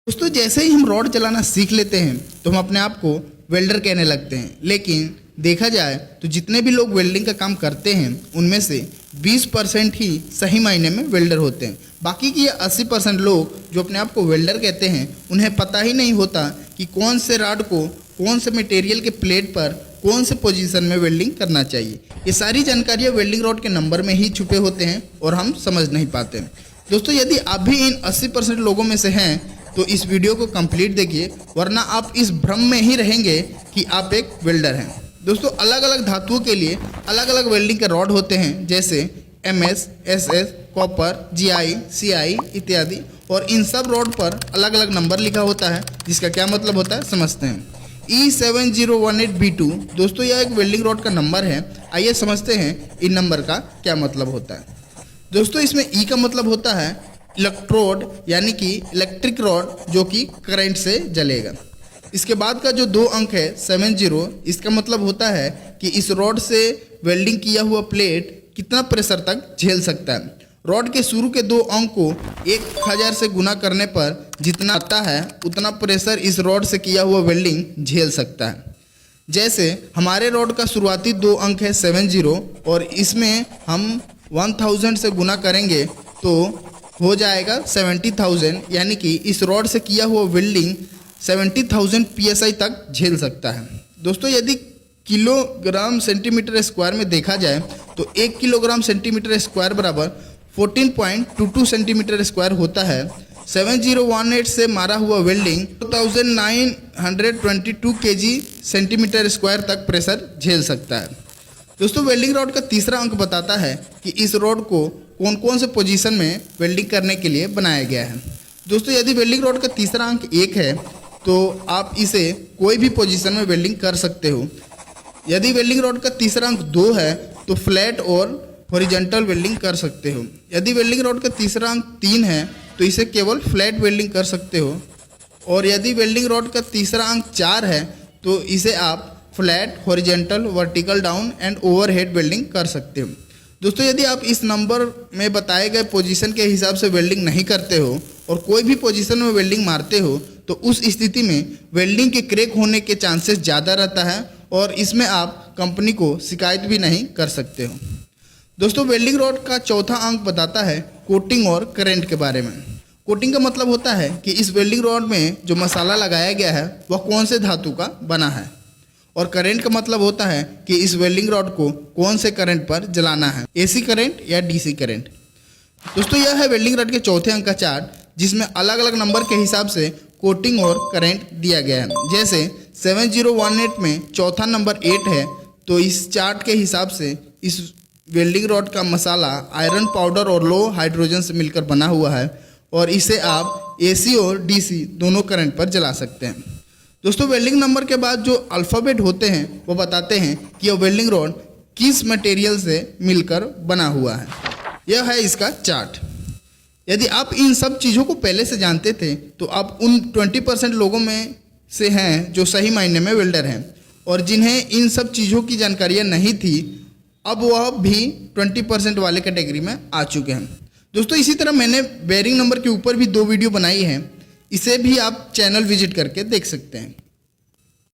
दोस्तों जैसे ही हम रॉड चलाना सीख लेते हैं तो हम अपने आप को वेल्डर कहने लगते हैं, लेकिन देखा जाए तो जितने भी लोग वेल्डिंग का काम करते हैं उनमें से 20% ही सही मायने में वेल्डर होते हैं। बाकी की 80% लोग जो अपने आप को वेल्डर कहते हैं उन्हें पता ही नहीं होता कि कौन से रॉड को कौन से मटेरियल के प्लेट पर कौन से पोजीशन में वेल्डिंग करना चाहिए। ये सारी जानकारियाँ वेल्डिंग रॉड के नंबर में ही छुपे होते हैं और हम समझ नहीं पाते। दोस्तों यदि आप भी इन 80% लोगों में से हैं तो इस वीडियो को कंप्लीट देखिए, वरना आप इस भ्रम में ही रहेंगे कि आप एक वेल्डर हैं। दोस्तों अलग अलग धातुओं के लिए अलग अलग वेल्डिंग के रॉड होते हैं, जैसे MS, SS, copper, GI, CI इत्यादि, और इन सब रॉड पर अलग अलग नंबर लिखा होता है, जिसका क्या मतलब होता है समझते हैं। E7018B2 दोस्तों यह एक वेल्डिंग रॉड का नंबर है। आइए समझते हैं इन नंबर का क्या मतलब होता है। दोस्तों इसमें E का मतलब होता है इलेक्ट्रोड, यानी कि इलेक्ट्रिक रॉड जो कि करंट से जलेगा। इसके बाद का जो 2 अंक है 70, इसका मतलब होता है कि इस रॉड से वेल्डिंग किया हुआ प्लेट कितना प्रेशर तक झेल सकता है। रॉड के शुरू के 2 अंक को 1000 से गुना करने पर जितना आता है उतना प्रेशर इस रॉड से किया हुआ वेल्डिंग झेल सकता है। जैसे हमारे रॉड का शुरुआती 2 अंक है 70 और इसमें हम 1000 से गुना करेंगे तो हो जाएगा 70,000, यानी कि इस रॉड से किया हुआ वेल्डिंग 70,000 PSI तक झेल सकता है। दोस्तों यदि किलोग्राम सेंटीमीटर स्क्वायर में देखा जाए तो 1 किलोग्राम सेंटीमीटर स्क्वायर बराबर 14.22 सेंटीमीटर स्क्वायर होता है। 7018 से मारा हुआ वेल्डिंग 2922 kg सेंटीमीटर स्क्वायर तक प्रेशर झेल सकता है। दोस्तों वेल्डिंग रॉड का तीसरा अंक बताता है कि इस रॉड को कौन कौन से पोजीशन में वेल्डिंग करने के लिए बनाया गया है। दोस्तों यदि वेल्डिंग रॉड का तीसरा अंक 1 है तो आप इसे कोई भी पोजीशन में वेल्डिंग कर सकते हो। यदि वेल्डिंग रॉड का तीसरा अंक 2 है तो फ्लैट और हॉरिजॉन्टल वेल्डिंग कर सकते हो। यदि वेल्डिंग रॉड का तीसरा अंक 3 है तो इसे केवल फ्लैट वेल्डिंग कर सकते हो, और यदि वेल्डिंग रॉड का तीसरा अंक 4 है तो इसे आप flat, horizontal, vertical down and overhead welding कर सकते हो। दोस्तों यदि आप इस नंबर में बताए गए पोजीशन के हिसाब से वेल्डिंग नहीं करते हो और कोई भी पोजीशन में वेल्डिंग मारते हो तो उस स्थिति में वेल्डिंग के क्रैक होने के चांसेस ज़्यादा रहता है और इसमें आप कंपनी को शिकायत भी नहीं कर सकते हो। दोस्तों वेल्डिंग रॉड का चौथा अंक बताता है कोटिंग और करंट के बारे में। कोटिंग का मतलब होता है कि इस वेल्डिंग रॉड में जो मसाला लगाया गया है वह कौन से धातु का बना है, और करंट का मतलब होता है कि इस वेल्डिंग रॉड को कौन से करंट पर जलाना है, AC करंट या DC करंट। दोस्तों यह है वेल्डिंग रॉड के चौथे अंक का चार्ट, जिसमें अलग अलग नंबर के हिसाब से कोटिंग और करंट दिया गया है। जैसे 7018 में चौथा नंबर 8 है तो इस चार्ट के हिसाब से इस वेल्डिंग रॉड का मसाला आयरन पाउडर और लो हाइड्रोजन से मिलकर बना हुआ है, और इसे आप AC और DC दोनों करंट पर जला सकते हैं। दोस्तों वेल्डिंग नंबर के बाद जो अल्फ़ाबेट होते हैं वो बताते हैं कि यह वेल्डिंग रॉड किस मटेरियल से मिलकर बना हुआ है। यह है इसका चार्ट। यदि आप इन सब चीज़ों को पहले से जानते थे तो आप उन 20% लोगों में से हैं जो सही मायने में वेल्डर हैं, और जिन्हें इन सब चीज़ों की जानकारियाँ नहीं थी अब वह भी 20% वाले कैटेगरी में आ चुके हैं। दोस्तों इसी तरह मैंने बेयरिंग नंबर के ऊपर भी 2 वीडियो बनाई हैं, इसे भी आप चैनल विजिट करके देख सकते हैं।